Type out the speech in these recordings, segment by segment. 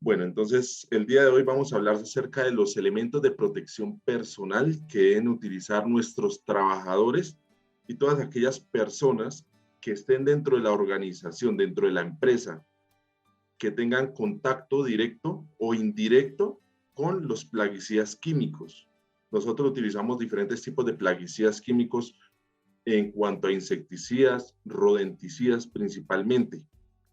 Bueno, entonces el día de hoy vamos a hablar acerca de los elementos de protección personal que deben utilizar nuestros trabajadores y todas aquellas personas que estén dentro de la organización, dentro de la empresa, que tengan contacto directo o indirecto con los plaguicidas químicos. Nosotros utilizamos diferentes tipos de plaguicidas químicos en cuanto a insecticidas, rodenticidas principalmente,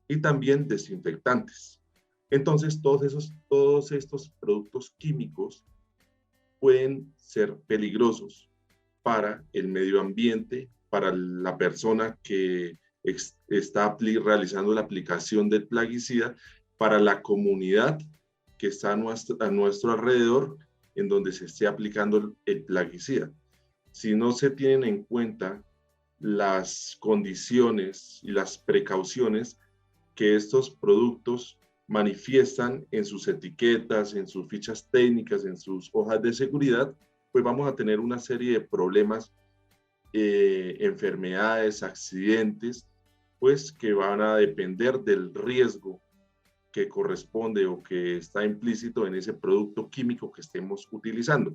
y también desinfectantes. Entonces, todos estos productos químicos pueden ser peligrosos para el medio ambiente, para la persona que está realizando la aplicación del plaguicida, para la comunidad que está a nuestro alrededor en donde se esté aplicando el plaguicida. Si no se tienen en cuenta las condiciones y las precauciones que estos productos manifiestan en sus etiquetas, en sus fichas técnicas, en sus hojas de seguridad, pues vamos a tener una serie de problemas, enfermedades, accidentes, pues que van a depender del riesgo que corresponde o que está implícito en ese producto químico que estemos utilizando.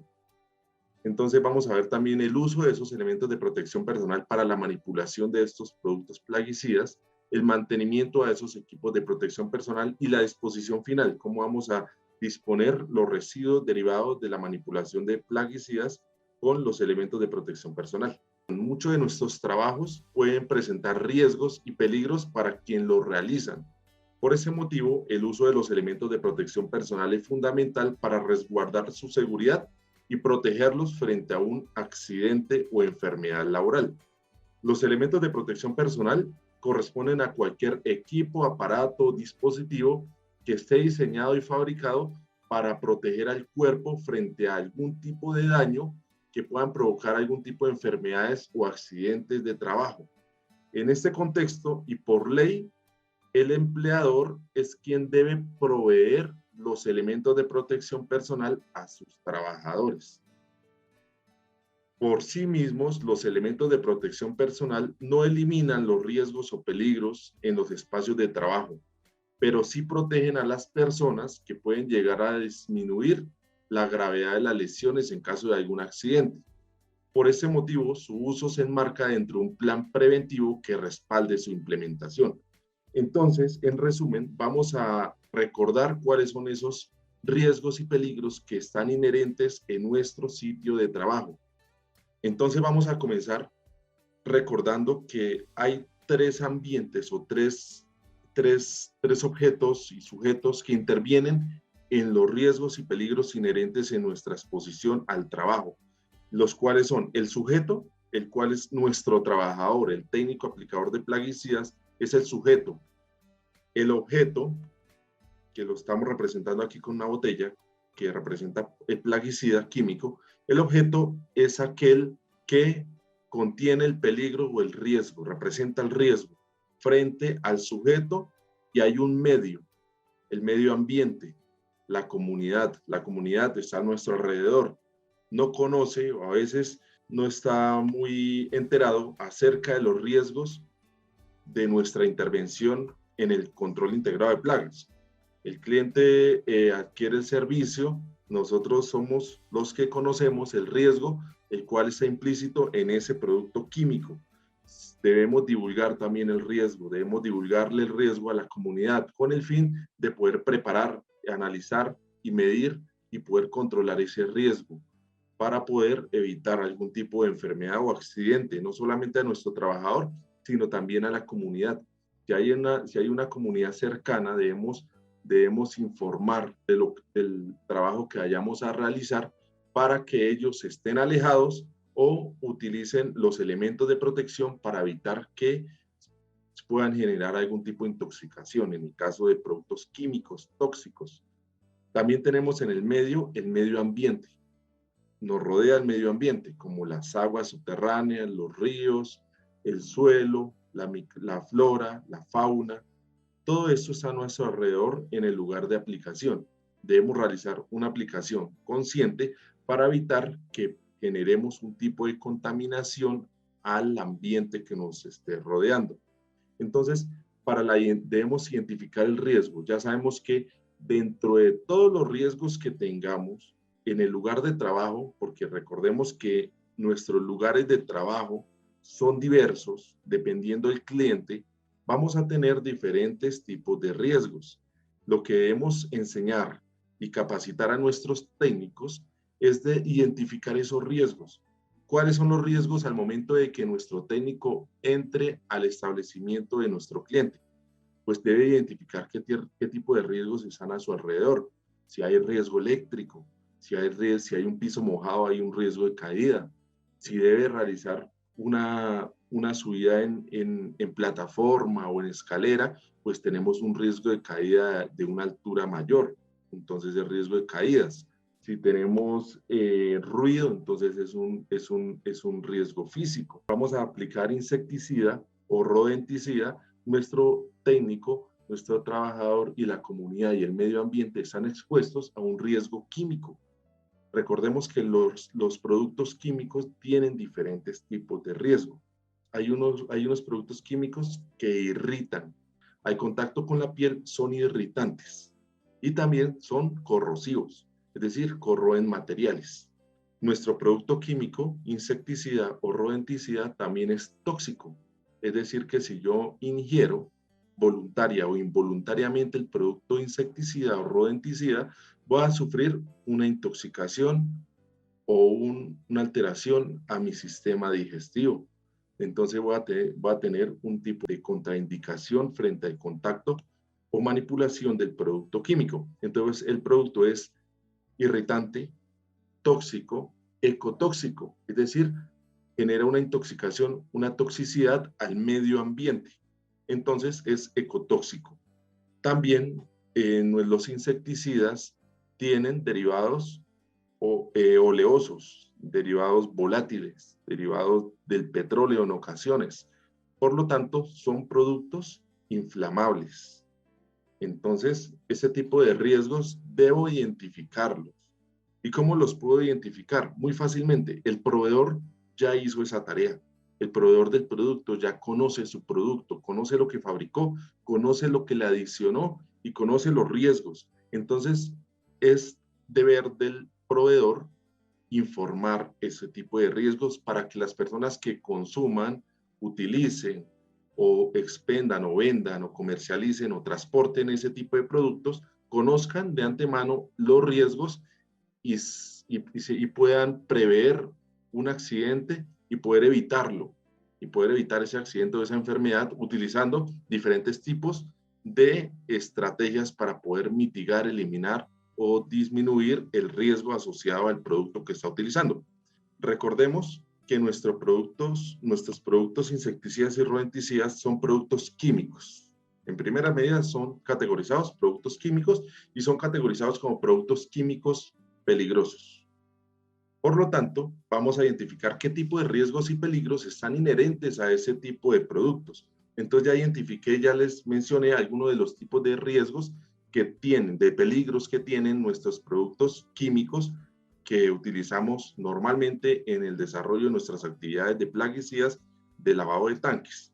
Entonces vamos a ver también el uso de esos elementos de protección personal para la manipulación de estos productos plaguicidas, el mantenimiento a esos equipos de protección personal y la disposición final, cómo vamos a disponer los residuos derivados de la manipulación de plaguicidas con los elementos de protección personal. Muchos de nuestros trabajos pueden presentar riesgos y peligros para quien los realizan. Por ese motivo, el uso de los elementos de protección personal es fundamental para resguardar su seguridad y protegerlos frente a un accidente o enfermedad laboral. Los elementos de protección personal corresponden a cualquier equipo, aparato o dispositivo que esté diseñado y fabricado para proteger al cuerpo frente a algún tipo de daño que puedan provocar algún tipo de enfermedades o accidentes de trabajo. En este contexto y por ley, el empleador es quien debe proveer los elementos de protección personal a sus trabajadores. Por sí mismos, los elementos de protección personal no eliminan los riesgos o peligros en los espacios de trabajo, pero sí protegen a las personas que pueden llegar a disminuir la gravedad de las lesiones en caso de algún accidente. Por ese motivo, su uso se enmarca dentro de un plan preventivo que respalde su implementación. Entonces, en resumen, vamos a recordar cuáles son esos riesgos y peligros que están inherentes en nuestro sitio de trabajo. Entonces, vamos a comenzar recordando que hay tres ambientes o tres objetos y sujetos que intervienen en los riesgos y peligros inherentes en nuestra exposición al trabajo, los cuales son el sujeto, el cual es nuestro trabajador, el técnico aplicador de plaguicidas, es el sujeto. El objeto, que lo estamos representando aquí con una botella, que representa el plaguicida químico, el objeto es aquel que contiene el peligro o el riesgo, representa el riesgo frente al sujeto, y hay un medio, el medio ambiente, la comunidad está a nuestro alrededor, no conoce o a veces no está muy enterado acerca de los riesgos de nuestra intervención en el control integrado de plagas. El cliente adquiere el servicio, nosotros somos los que conocemos el riesgo, el cual está implícito en ese producto químico. Debemos divulgar también el riesgo, debemos divulgarle el riesgo a la comunidad con el fin de poder preparar, analizar y medir y poder controlar ese riesgo para poder evitar algún tipo de enfermedad o accidente, no solamente a nuestro trabajador, sino también a la comunidad. Si hay una comunidad cercana, debemos informar del trabajo que vayamos a realizar para que ellos estén alejados o utilicen los elementos de protección para evitar que puedan generar algún tipo de intoxicación en el caso de productos químicos tóxicos. También tenemos en el medio ambiente. Nos rodea el medio ambiente, como las aguas subterráneas, los ríos, el suelo, la flora, la fauna. Todo esto está a nuestro alrededor en el lugar de aplicación. Debemos realizar una aplicación consciente para evitar que generemos un tipo de contaminación al ambiente que nos esté rodeando. Entonces, debemos identificar el riesgo. Ya sabemos que Dentro de todos los riesgos que tengamos en el lugar de trabajo, porque recordemos que nuestros lugares de trabajo son diversos, dependiendo del cliente, vamos a tener diferentes tipos de riesgos. Lo que debemos enseñar y capacitar a nuestros técnicos es de identificar esos riesgos. ¿Cuáles son los riesgos al momento de que nuestro técnico entre al establecimiento de nuestro cliente? Pues debe identificar qué tipo de riesgos están a su alrededor. Si hay riesgo eléctrico, si hay un piso mojado, hay un riesgo de caída. Si debe realizar una subida en plataforma o en escalera, pues tenemos un riesgo de caída de una altura mayor, entonces el riesgo de caídas. Si tenemos ruido, entonces es un riesgo físico. Vamos a aplicar insecticida o rodenticida. Nuestro técnico, nuestro trabajador y la comunidad y el medio ambiente están expuestos a un riesgo químico. Recordemos que los productos químicos tienen diferentes tipos de riesgo. Hay unos productos químicos que irritan. Al contacto con la piel son irritantes y también son corrosivos, es decir, corroen materiales. Nuestro producto químico, insecticida o rodenticida, también es tóxico. Es decir, que si yo ingiero voluntaria o involuntariamente el producto insecticida o rodenticida, voy a sufrir una intoxicación o una alteración a mi sistema digestivo. Entonces voy a tener un tipo de contraindicación frente al contacto o manipulación del producto químico. Entonces el producto es irritante, tóxico, ecotóxico, es decir, genera una intoxicación, una toxicidad al medio ambiente. Entonces es ecotóxico. También los insecticidas tienen derivados oleosos, derivados volátiles, derivados del petróleo en ocasiones. Por lo tanto, son productos inflamables. Entonces, ese tipo de riesgos debo identificarlos. ¿Y cómo los puedo identificar? Muy fácilmente. El proveedor ya hizo esa tarea. El proveedor del producto ya conoce su producto, conoce lo que fabricó, conoce lo que le adicionó y conoce los riesgos. Entonces, es deber del proveedor informar ese tipo de riesgos para que las personas que consuman, utilicen o expendan o vendan o comercialicen o transporten ese tipo de productos, conozcan de antemano los riesgos y puedan prever un accidente y poder evitarlo, y poder evitar ese accidente o esa enfermedad utilizando diferentes tipos de estrategias para poder mitigar, eliminar o disminuir el riesgo asociado al producto que está utilizando. Recordemos que nuestros productos insecticidas y rodenticidas son productos químicos. En primera medida son categorizados productos químicos y son categorizados como productos químicos peligrosos. Por lo tanto, vamos a identificar qué tipo de riesgos y peligros están inherentes a ese tipo de productos. Entonces ya identifiqué, ya les mencioné algunos de los tipos de riesgos que tienen, de peligros que tienen nuestros productos químicos que utilizamos normalmente en el desarrollo de nuestras actividades de plaguicidas de lavado de tanques.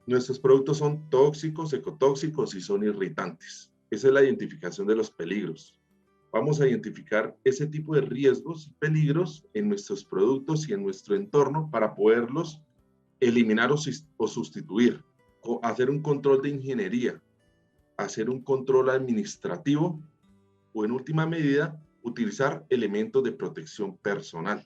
Nuestros productos son tóxicos, ecotóxicos y son irritantes. Esa es la identificación de los peligros. Vamos a identificar ese tipo de riesgos y peligros en nuestros productos y en nuestro entorno para poderlos eliminar o sustituir, o hacer un control de ingeniería, hacer un control administrativo o en última medida utilizar elementos de protección personal,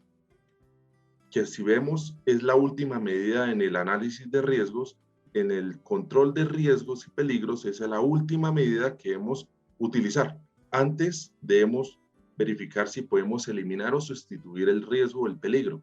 que si vemos es la última medida en el análisis de riesgos, en el control de riesgos y peligros, esa es la última medida que debemos utilizar. Antes debemos verificar si podemos eliminar o sustituir el riesgo o el peligro.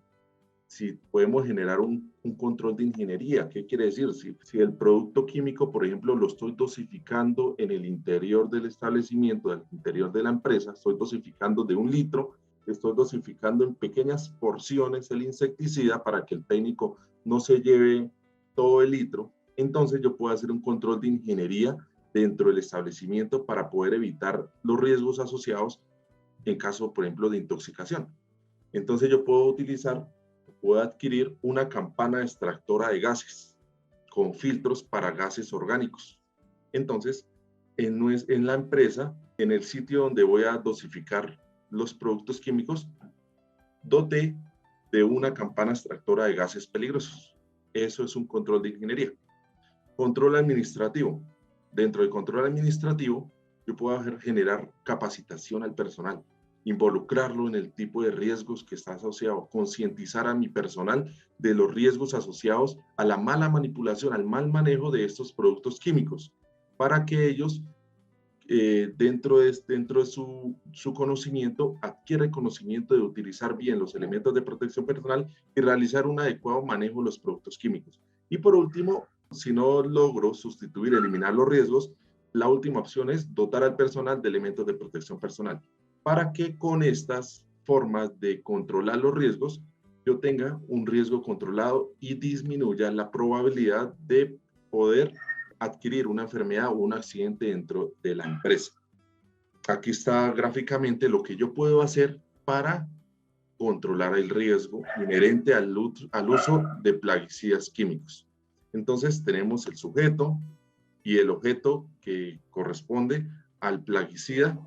Si podemos generar un control de ingeniería. ¿Qué quiere decir? Si el producto químico, por ejemplo, lo estoy dosificando en el interior del establecimiento, del interior de la empresa, estoy dosificando de 1 litro, estoy dosificando en pequeñas porciones el insecticida para que el técnico no se lleve todo el litro, entonces yo puedo hacer un control de ingeniería dentro del establecimiento para poder evitar los riesgos asociados en caso, por ejemplo, de intoxicación. Entonces yo puedo adquirir una campana extractora de gases con filtros para gases orgánicos. Entonces, en la empresa, en el sitio donde voy a dosificar los productos químicos, doté de una campana extractora de gases peligrosos. Eso es un control de ingeniería. Control administrativo. Dentro del control administrativo, yo puedo generar capacitación al personal, involucrarlo en el tipo de riesgos que está asociado, concientizar a mi personal de los riesgos asociados a la mala manipulación, al mal manejo de estos productos químicos, para que ellos, dentro de su conocimiento, adquiera el conocimiento de utilizar bien los elementos de protección personal y realizar un adecuado manejo de los productos químicos. Y por último, si no logro sustituir, eliminar los riesgos, la última opción es dotar al personal de elementos de protección personal, para que con estas formas de controlar los riesgos, yo tenga un riesgo controlado y disminuya la probabilidad de poder adquirir una enfermedad o un accidente dentro de la empresa. Aquí está gráficamente lo que yo puedo hacer para controlar el riesgo inherente al uso de plaguicidas químicos. Entonces tenemos el sujeto y el objeto que corresponde al plaguicida,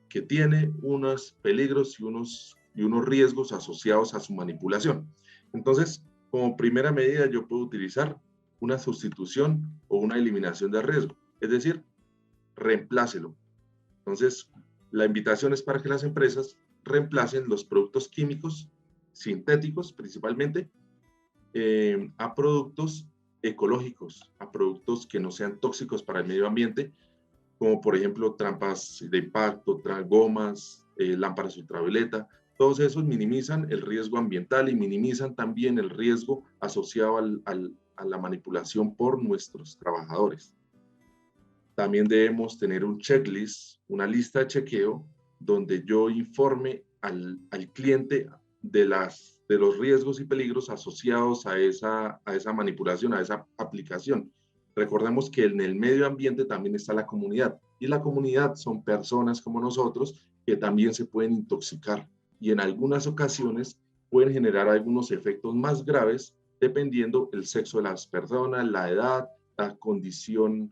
que tiene unos peligros y unos riesgos asociados a su manipulación. Entonces, como primera medida, yo puedo utilizar una sustitución o una eliminación de riesgo, es decir, reemplácelo. Entonces, la invitación es para que las empresas reemplacen los productos químicos sintéticos, principalmente, a productos ecológicos, a productos que no sean tóxicos para el medio ambiente, como por ejemplo trampas de impacto, gomas, lámparas ultravioleta. Todos esos minimizan el riesgo ambiental y minimizan también el riesgo asociado a la manipulación por nuestros trabajadores. También debemos tener un checklist, una lista de chequeo, donde yo informe al cliente de los riesgos y peligros asociados a esa manipulación, a esa aplicación. Recordemos que en el medio ambiente también está la comunidad, y la comunidad son personas como nosotros que también se pueden intoxicar y en algunas ocasiones pueden generar algunos efectos más graves dependiendo el sexo de las personas, la edad, la condición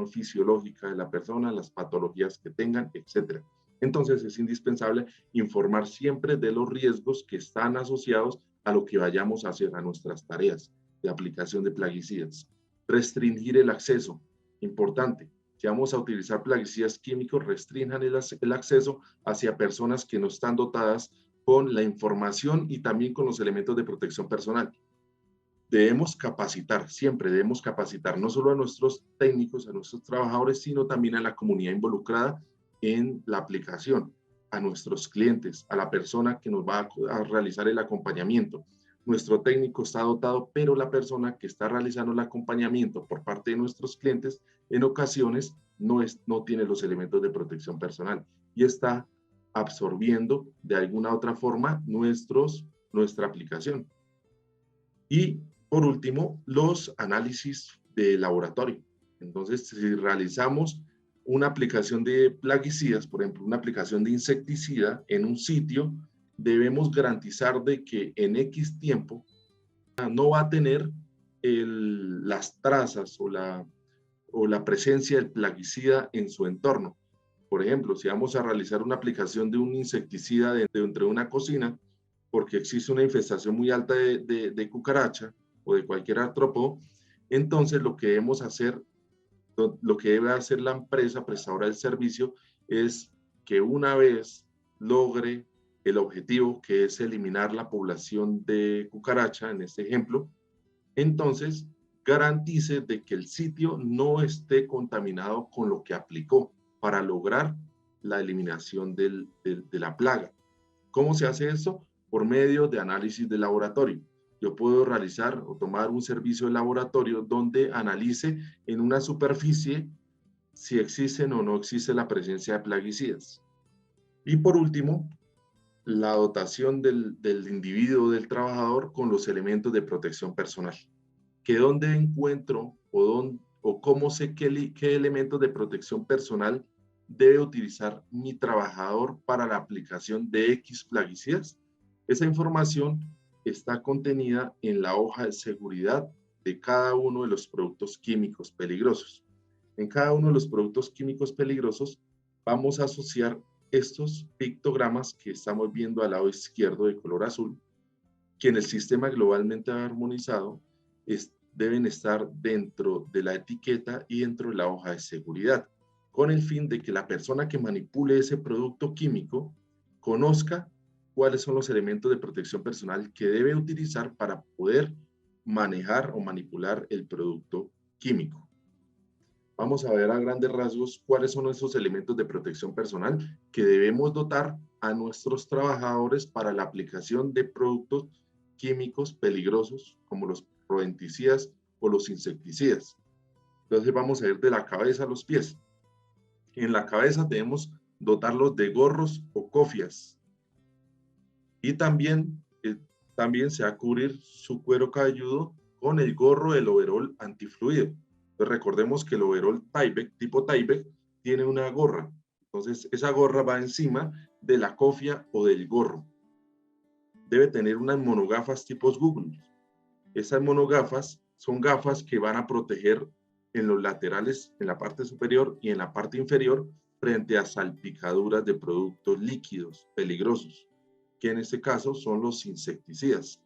fisiológica de la persona, las patologías que tengan, etc. Entonces es indispensable informar siempre de los riesgos que están asociados a lo que vayamos a hacer, a nuestras tareas de aplicación de plaguicidas. Restringir el acceso, importante. Si vamos a utilizar plaguicidas químicos, restrinjan el acceso hacia personas que no están dotadas con la información y también con los elementos de protección personal. Debemos capacitar, siempre debemos capacitar no solo a nuestros técnicos, a nuestros trabajadores, sino también a la comunidad involucrada en la aplicación, a nuestros clientes, a la persona que nos va a realizar el acompañamiento. Nuestro técnico está dotado, pero la persona que está realizando el acompañamiento por parte de nuestros clientes, en ocasiones no tiene los elementos de protección personal y está absorbiendo de alguna otra forma nuestra aplicación. Y por último, los análisis de laboratorio. Entonces, si realizamos una aplicación de plaguicidas, por ejemplo, una aplicación de insecticida en un sitio, debemos garantizar de que en X tiempo no va a tener las trazas o la presencia del plaguicida en su entorno. Por ejemplo, si vamos a realizar una aplicación de un insecticida dentro de una cocina, porque existe una infestación muy alta de cucaracha o de cualquier artrópodo, entonces lo que debemos hacer, lo que debe hacer la empresa prestadora del servicio es que una vez logre el objetivo, que es eliminar la población de cucaracha, en este ejemplo, entonces garantice de que el sitio no esté contaminado con lo que aplicó para lograr la eliminación de la plaga. ¿Cómo se hace esto? Por medio de análisis de laboratorio. Yo puedo realizar o tomar un servicio de laboratorio donde analice en una superficie si existen o no existe la presencia de plaguicidas. Y por último, la dotación del individuo, del trabajador, con los elementos de protección personal. Que dónde encuentro o cómo sé qué elementos de protección personal debe utilizar mi trabajador para la aplicación de X plaguicidas. Esa información está contenida en la hoja de seguridad de cada uno de los productos químicos peligrosos. En cada uno de los productos químicos peligrosos vamos a asociar estos pictogramas que estamos viendo al lado izquierdo de color azul, que en el sistema globalmente armonizado deben estar dentro de la etiqueta y dentro de la hoja de seguridad, con el fin de que la persona que manipule ese producto químico conozca cuáles son los elementos de protección personal que debe utilizar para poder manejar o manipular el producto químico. Vamos a ver a grandes rasgos cuáles son esos elementos de protección personal que debemos dotar a nuestros trabajadores para la aplicación de productos químicos peligrosos como los rodenticidas o los insecticidas. Entonces vamos a ir de la cabeza a los pies. En la cabeza debemos dotarlos de gorros o cofias y también se va a cubrir su cuero cabelludo con el gorro del overol antifluido. Entonces recordemos que el overol tipo Tyvek, tiene una gorra. Entonces esa gorra va encima de la cofia o del gorro. Debe tener unas monogafas tipos Google. Esas monogafas son gafas que van a proteger en los laterales, en la parte superior y en la parte inferior, frente a salpicaduras de productos líquidos peligrosos, que en este caso son los insecticidas.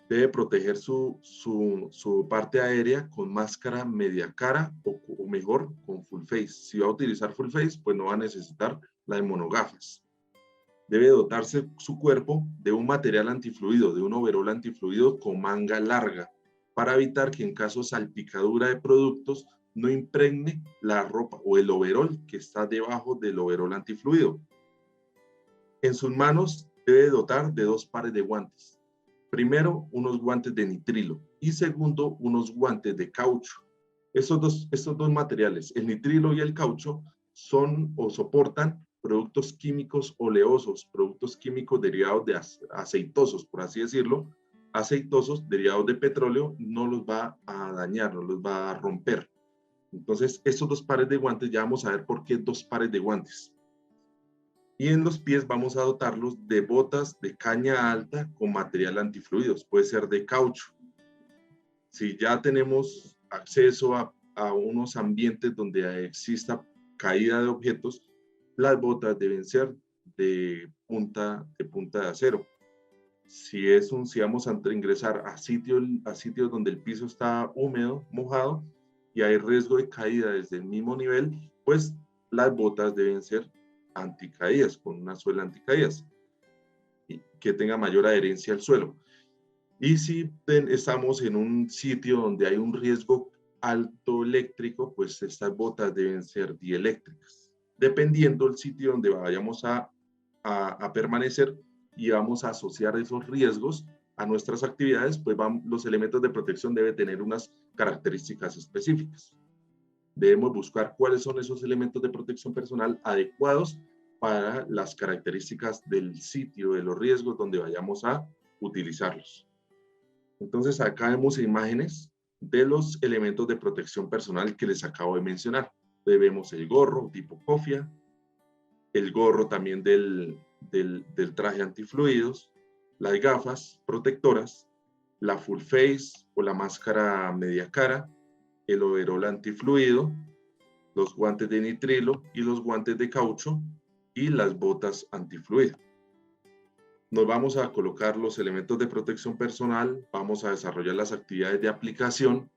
Debe proteger su parte aérea con máscara media cara o mejor con full face. Si va a utilizar full face, pues no va a necesitar la de monogafas. Debe dotarse su cuerpo de un material antifluido, de un overol antifluido con manga larga, para evitar que en caso de salpicadura de productos no impregne la ropa o el overol que está debajo del overol antifluido. En sus manos debe dotar de 2 pares de guantes. Primero, unos guantes de nitrilo y segundo, unos guantes de caucho. Estos dos materiales, el nitrilo y el caucho, son o soportan productos químicos oleosos, productos químicos derivados de aceitosos, por así decirlo, aceitosos derivados de petróleo, no los va a dañar, no los va a romper. Entonces, estos 2 pares de guantes, ya vamos a ver por qué 2 pares de guantes. Y en los pies vamos a dotarlos de botas de caña alta con material antifluidos, puede ser de caucho. Si ya tenemos acceso a unos ambientes donde exista caída de objetos, las botas deben ser de punta de acero. Si vamos a ingresar a sitios donde el piso está húmedo, mojado, y hay riesgo de caída desde el mismo nivel, pues las botas deben ser anticaídas, con una suela anticaídas, y que tenga mayor adherencia al suelo. Y si estamos en un sitio donde hay un riesgo alto eléctrico, pues estas botas deben ser dieléctricas, dependiendo del sitio donde vayamos a permanecer y vamos a asociar esos riesgos a nuestras actividades, pues los elementos de protección deben tener unas características específicas. Debemos buscar cuáles son esos elementos de protección personal adecuados para las características del sitio, de los riesgos donde vayamos a utilizarlos. Entonces acá vemos imágenes de los elementos de protección personal que les acabo de mencionar. Vemos el gorro tipo cofia, el gorro también del traje antifluidos, las gafas protectoras, la full face o la máscara media cara, el overol antifluido, los guantes de nitrilo y los guantes de caucho y las botas antifluido. Nos vamos a colocar los elementos de protección personal, vamos a desarrollar las actividades de aplicación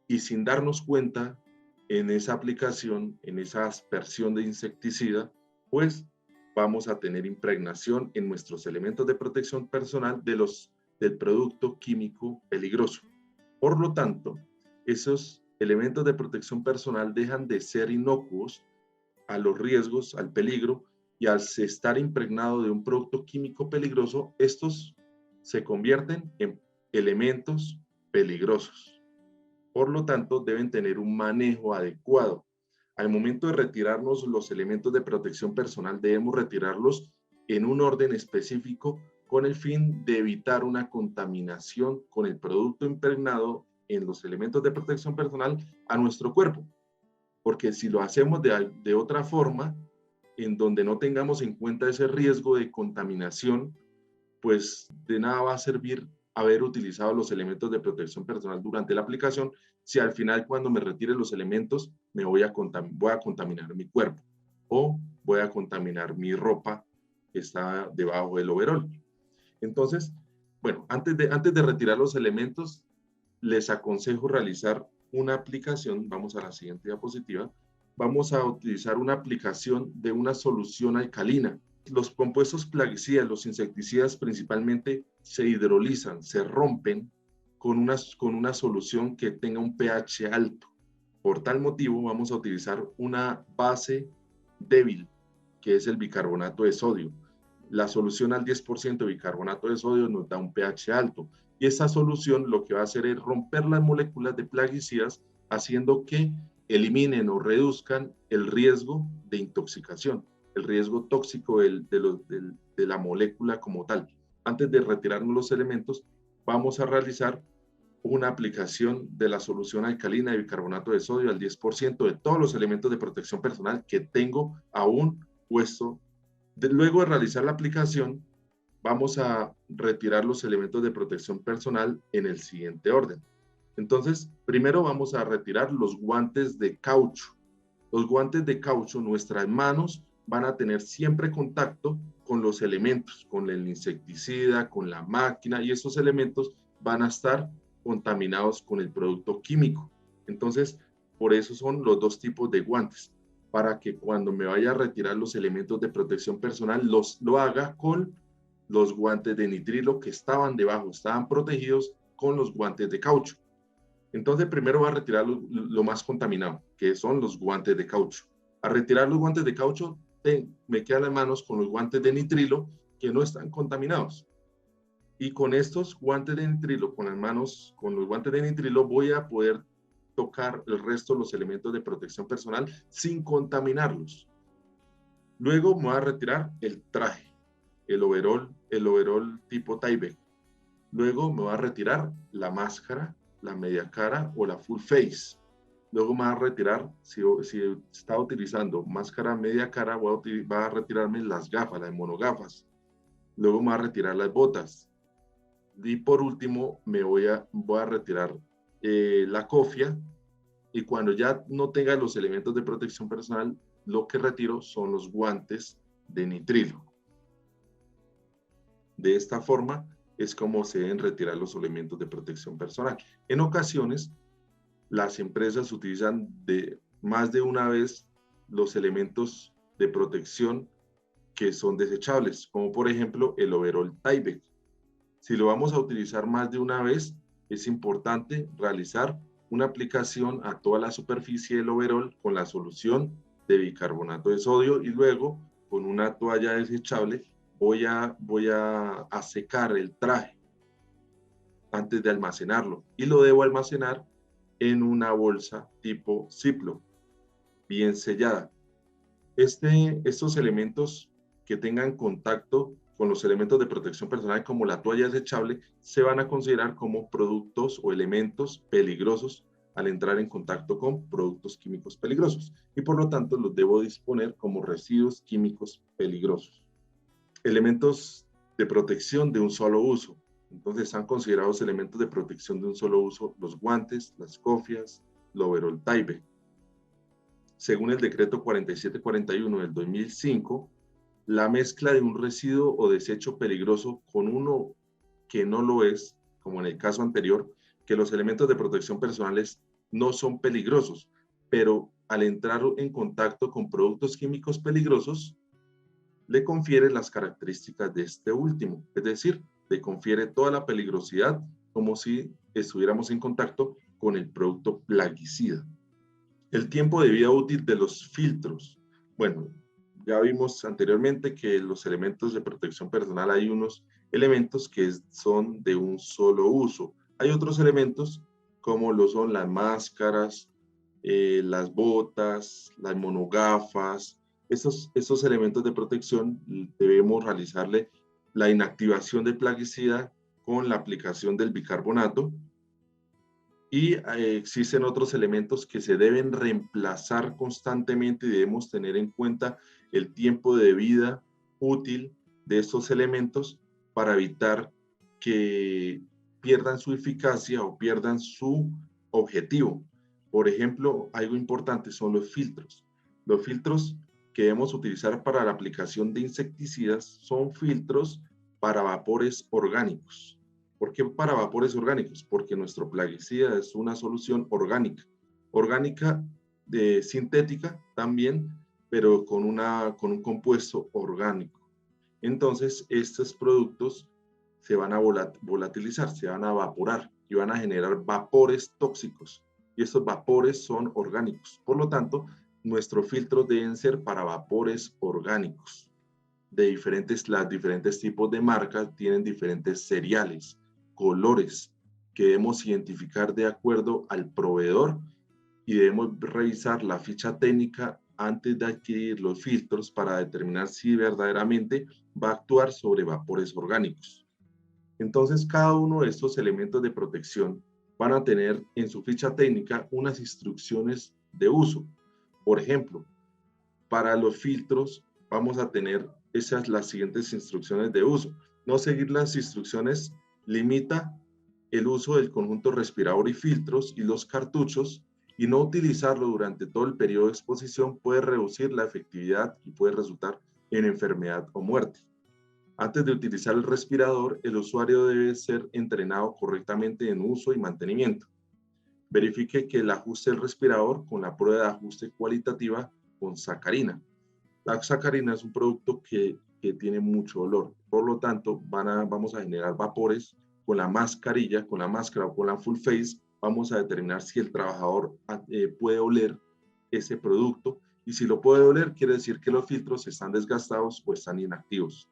y sin darnos cuenta en esa aplicación, en esa aspersión de insecticida, pues vamos a tener impregnación en nuestros elementos de protección personal del producto químico peligroso. Por lo tanto, esos elementos de protección personal dejan de ser inocuos a los riesgos, al peligro, y al estar impregnado de un producto químico peligroso, estos se convierten en elementos peligrosos. Por lo tanto, deben tener un manejo adecuado. Al momento de retirarnos los elementos de protección personal, debemos retirarlos en un orden específico con el fin de evitar una contaminación con el producto impregnado en los elementos de protección personal a nuestro cuerpo. Porque si lo hacemos de otra forma, en donde no tengamos en cuenta ese riesgo de contaminación, pues de nada va a servir haber utilizado los elementos de protección personal durante la aplicación si al final cuando me retire los elementos me voy a contaminar mi cuerpo o voy a contaminar mi ropa que está debajo del overol. Entonces, bueno, antes de retirar los elementos, les aconsejo realizar una aplicación. Vamos a la siguiente diapositiva. Vamos a utilizar una aplicación de una solución alcalina. Los compuestos plaguicidas, los insecticidas principalmente, se hidrolizan, se rompen con una solución que tenga un pH alto. Por tal motivo, vamos a utilizar una base débil, que es el bicarbonato de sodio. La solución al 10% de bicarbonato de sodio nos da un pH alto. Y esa solución lo que va a hacer es romper las moléculas de plaguicidas, haciendo que eliminen o reduzcan el riesgo de intoxicación, el riesgo tóxico de la molécula como tal. Antes de retirarnos los elementos, vamos a realizar una aplicación de la solución alcalina de bicarbonato de sodio al 10% de todos los elementos de protección personal que tengo aún puesto. Luego de realizar la aplicación, vamos a retirar los elementos de protección personal en el siguiente orden. Entonces, primero vamos a retirar los guantes de caucho. Los guantes de caucho, nuestras manos van a tener siempre contacto con los elementos, con el insecticida, con la máquina, y esos elementos van a estar contaminados con el producto químico. Entonces, por eso son los dos tipos de guantes, para que cuando me vaya a retirar los elementos de protección personal, lo haga con los guantes de nitrilo que estaban debajo, estaban protegidos con los guantes de caucho. Entonces, primero voy a retirar lo más contaminado, que son los guantes de caucho. Al retirar los guantes de caucho, me quedan las manos con los guantes de nitrilo que no están contaminados. Y con estos guantes de nitrilo, con las manos, con los guantes de nitrilo, voy a poder tocar el resto de los elementos de protección personal sin contaminarlos. Luego me voy a retirar el traje, el overol tipo Tyvek. Luego me voy a retirar la máscara, la media cara o la full face. Luego me voy a retirar, si estaba utilizando máscara media cara, voy a retirarme las gafas, las monogafas. Luego me voy a retirar las botas. Y por último, voy a retirar la cofia. Y cuando ya no tenga los elementos de protección personal, lo que retiro son los guantes de nitrilo. De esta forma es como se deben retirar los elementos de protección personal. En ocasiones, las empresas utilizan más de una vez los elementos de protección que son desechables, como por ejemplo el overol Tyvek. Si lo vamos a utilizar más de una vez, es importante realizar una aplicación a toda la superficie del overol con la solución de bicarbonato de sodio y luego con una toalla desechable voy a secar el traje antes de almacenarlo y lo debo almacenar en una bolsa tipo Ziploc, bien sellada. Estos elementos que tengan contacto con los elementos de protección personal como la toalla desechable se van a considerar como productos o elementos peligrosos al entrar en contacto con productos químicos peligrosos y por lo tanto los debo disponer como residuos químicos peligrosos. Elementos de protección de un solo uso. Entonces están considerados elementos de protección de un solo uso los guantes, las cofias, el overol Tyvek. Según el decreto 4741 del 2005, la mezcla de un residuo o desecho peligroso con uno que no lo es, como en el caso anterior, que los elementos de protección personales no son peligrosos, pero al entrar en contacto con productos químicos peligrosos, le confiere las características de este último, es decir, le confiere toda la peligrosidad como si estuviéramos en contacto con el producto plaguicida. El tiempo de vida útil de los filtros. Bueno, ya vimos anteriormente que los elementos de protección personal hay unos elementos que son de un solo uso. Hay otros elementos como lo son las máscaras, las botas, las monogafas. Estos elementos de protección debemos realizarle la inactivación del plaguicida con la aplicación del bicarbonato. Y existen otros elementos que se deben reemplazar constantemente y debemos tener en cuenta el tiempo de vida útil de estos elementos para evitar que pierdan su eficacia o pierdan su objetivo. Por ejemplo, algo importante son los filtros. Los filtros que debemos utilizar para la aplicación de insecticidas son filtros para vapores orgánicos. ¿Por qué para vapores orgánicos? Porque nuestro plaguicida es una solución orgánica. Orgánica sintética también, pero con un compuesto orgánico. Entonces, estos productos se van a volatilizar, se van a evaporar y van a generar vapores tóxicos. Y estos vapores son orgánicos. Por lo tanto, nuestros filtros deben ser para vapores orgánicos. Las diferentes tipos de marcas tienen diferentes cereales, colores, que debemos identificar de acuerdo al proveedor y debemos revisar la ficha técnica antes de adquirir los filtros para determinar si verdaderamente va a actuar sobre vapores orgánicos. Entonces, cada uno de estos elementos de protección van a tener en su ficha técnica unas instrucciones de uso. Por ejemplo, para los filtros vamos a tener las siguientes instrucciones de uso. No seguir las instrucciones limita el uso del conjunto respirador y filtros y los cartuchos, y no utilizarlo durante todo el periodo de exposición puede reducir la efectividad y puede resultar en enfermedad o muerte. Antes de utilizar el respirador, el usuario debe ser entrenado correctamente en uso y mantenimiento. Verifique que el ajuste del respirador con la prueba de ajuste cualitativa con sacarina. La sacarina es un producto que tiene mucho olor, por lo tanto vamos a generar vapores con la mascarilla, con la máscara o con la full face. Vamos a determinar si el trabajador puede oler ese producto, y si lo puede oler quiere decir que los filtros están desgastados o están inactivos.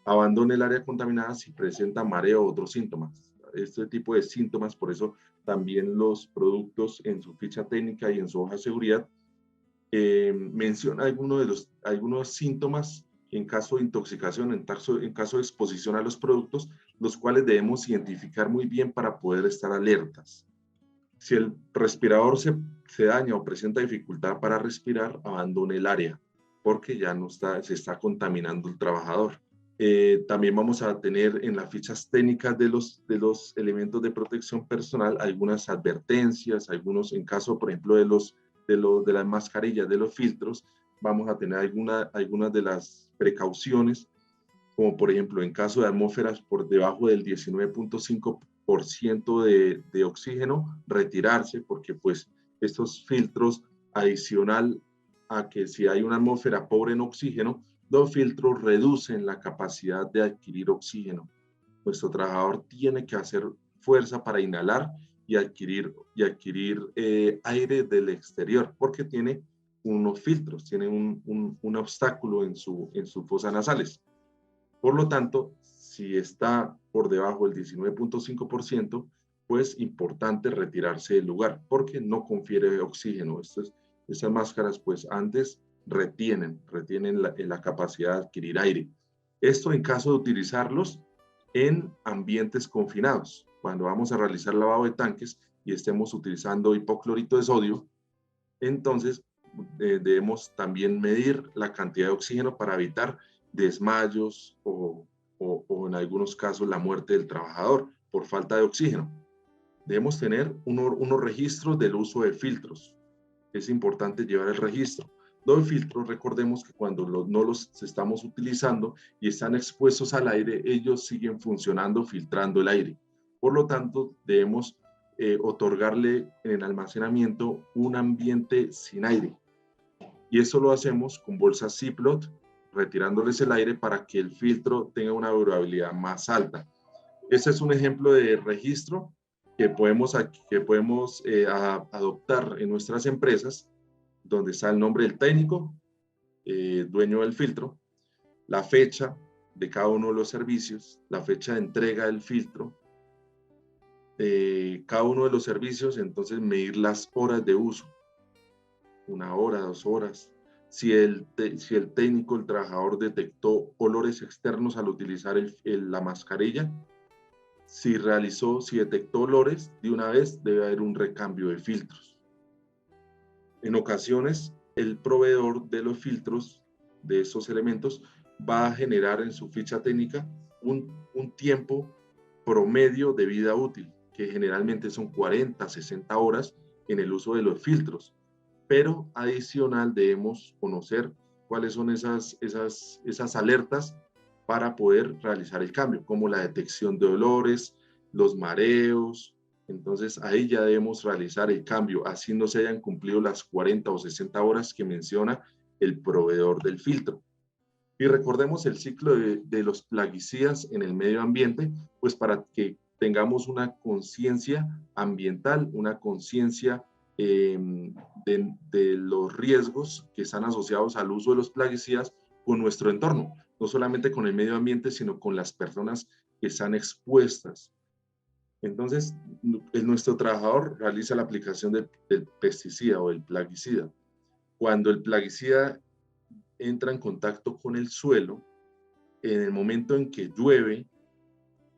Abandone el área contaminada si presenta mareo u otros síntomas. Este tipo de síntomas, por eso también los productos en su ficha técnica y en su hoja de seguridad menciona algunos síntomas en caso de intoxicación, en caso de exposición a los productos, los cuales debemos identificar muy bien para poder estar alertas. Si el respirador se daña o presenta dificultad para respirar, abandone el área, porque ya se está contaminando el trabajador. También vamos a tener en las fichas técnicas de los elementos de protección personal algunas advertencias, en caso, por ejemplo, de las mascarillas, de los filtros, vamos a tener algunas de las precauciones, como por ejemplo, en caso de atmósferas por debajo del 19.5% de oxígeno, retirarse, porque pues estos filtros, adicional a que si hay una atmósfera pobre en oxígeno, los filtros reducen la capacidad de adquirir oxígeno. Nuestro trabajador tiene que hacer fuerza para inhalar y adquirir aire del exterior, porque tiene unos filtros, tiene un obstáculo en sus fosas nasales. Por lo tanto, si está por debajo del 19.5%, pues importante retirarse del lugar, porque no confiere oxígeno. Estas máscaras, pues antes retienen la capacidad de adquirir aire. Esto en caso de utilizarlos en ambientes confinados. Cuando vamos a realizar lavado de tanques y estemos utilizando hipoclorito de sodio, entonces debemos también medir la cantidad de oxígeno para evitar desmayos o en algunos casos la muerte del trabajador por falta de oxígeno. Debemos tener unos registros del uso de filtros. Es importante llevar el registro. Los filtros, recordemos que cuando no los estamos utilizando y están expuestos al aire, ellos siguen funcionando, filtrando el aire. Por lo tanto, debemos otorgarle en el almacenamiento un ambiente sin aire. Y eso lo hacemos con bolsas Ziploc, retirándoles el aire para que el filtro tenga una durabilidad más alta. Este es un ejemplo de registro que podemos adoptar en nuestras empresas, donde está el nombre del técnico, dueño del filtro, la fecha de cada uno de los servicios, la fecha de entrega del filtro, cada uno de los servicios, entonces medir las horas de uso, 1 hora, 2 horas. Si el técnico, el trabajador detectó olores externos al utilizar la mascarilla, si detectó olores, de una vez debe haber un recambio de filtros. En ocasiones, el proveedor de los filtros, de esos elementos, va a generar en su ficha técnica un tiempo promedio de vida útil. que generalmente son 40, 60 horas en el uso de los filtros. Pero adicional debemos conocer cuáles son esas alertas para poder realizar el cambio, como la detección de olores, los mareos. Entonces ahí ya debemos realizar el cambio, así no se hayan cumplido las 40 o 60 horas que menciona el proveedor del filtro. Y recordemos el ciclo de los plaguicidas en el medio ambiente, pues para que tengamos una conciencia ambiental, una conciencia de los riesgos que están asociados al uso de los plaguicidas con nuestro entorno, no solamente con el medio ambiente, sino con las personas que están expuestas. Entonces, nuestro trabajador realiza la aplicación del pesticida o del plaguicida. Cuando el plaguicida entra en contacto con el suelo, en el momento en que llueve,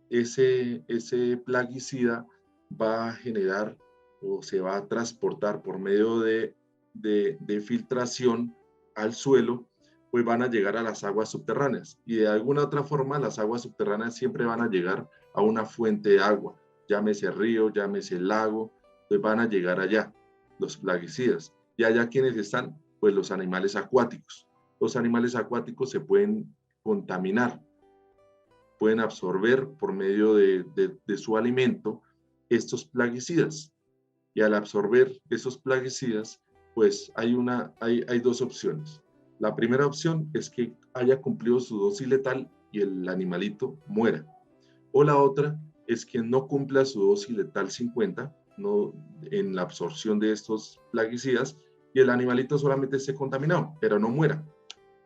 ese plaguicida va a generar o se va a transportar por medio de filtración al suelo, pues van a llegar a las aguas subterráneas. Y de alguna otra forma, las aguas subterráneas siempre van a llegar a una fuente de agua, llámese río, llámese lago, pues van a llegar allá los plaguicidas. Y allá quienes están, pues los animales acuáticos. Los animales acuáticos se pueden contaminar, pueden absorber por medio de su alimento estos plaguicidas. Y al absorber esos plaguicidas, pues hay dos opciones. La primera opción es que haya cumplido su dosis letal y el animalito muera. O la otra es que no cumpla su dosis letal 50 no, en la absorción de estos plaguicidas y el animalito solamente esté contaminado, pero no muera.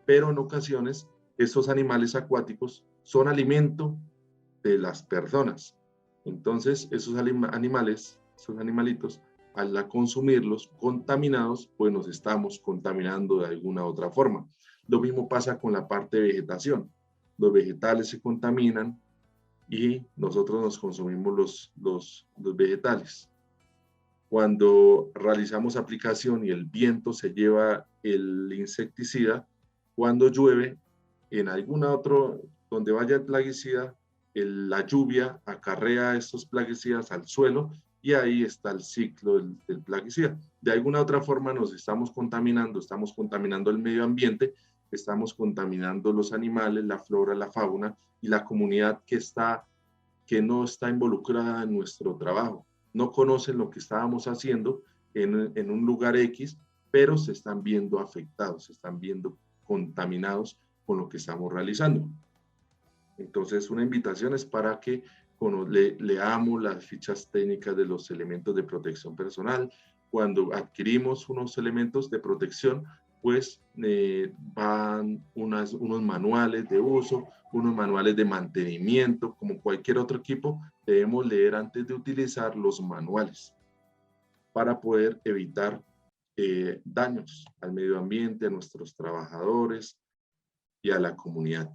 Pero en ocasiones estos animales acuáticos son alimento de las personas. Entonces, esos animales, esos animalitos, al consumirlos contaminados, pues nos estamos contaminando de alguna otra forma. Lo mismo pasa con la parte de vegetación. Los vegetales se contaminan y nosotros nos consumimos los vegetales. Cuando realizamos aplicación y el viento se lleva el insecticida, cuando llueve, en alguna otro, donde vaya el plaguicida, la lluvia acarrea estos plaguicidas al suelo y ahí está el ciclo del plaguicida. De alguna otra forma nos estamos contaminando el medio ambiente, estamos contaminando los animales, la flora, la fauna y la comunidad que no está involucrada en nuestro trabajo. No conocen lo que estábamos haciendo en un lugar X, pero se están viendo afectados, se están viendo contaminados con lo que estamos realizando. Entonces, una invitación es para que leamos las fichas técnicas de los elementos de protección personal. Cuando adquirimos unos elementos de protección, pues van unos manuales de uso, unos manuales de mantenimiento, como cualquier otro equipo, debemos leer antes de utilizar los manuales para poder evitar daños al medio ambiente, a nuestros trabajadores y a la comunidad.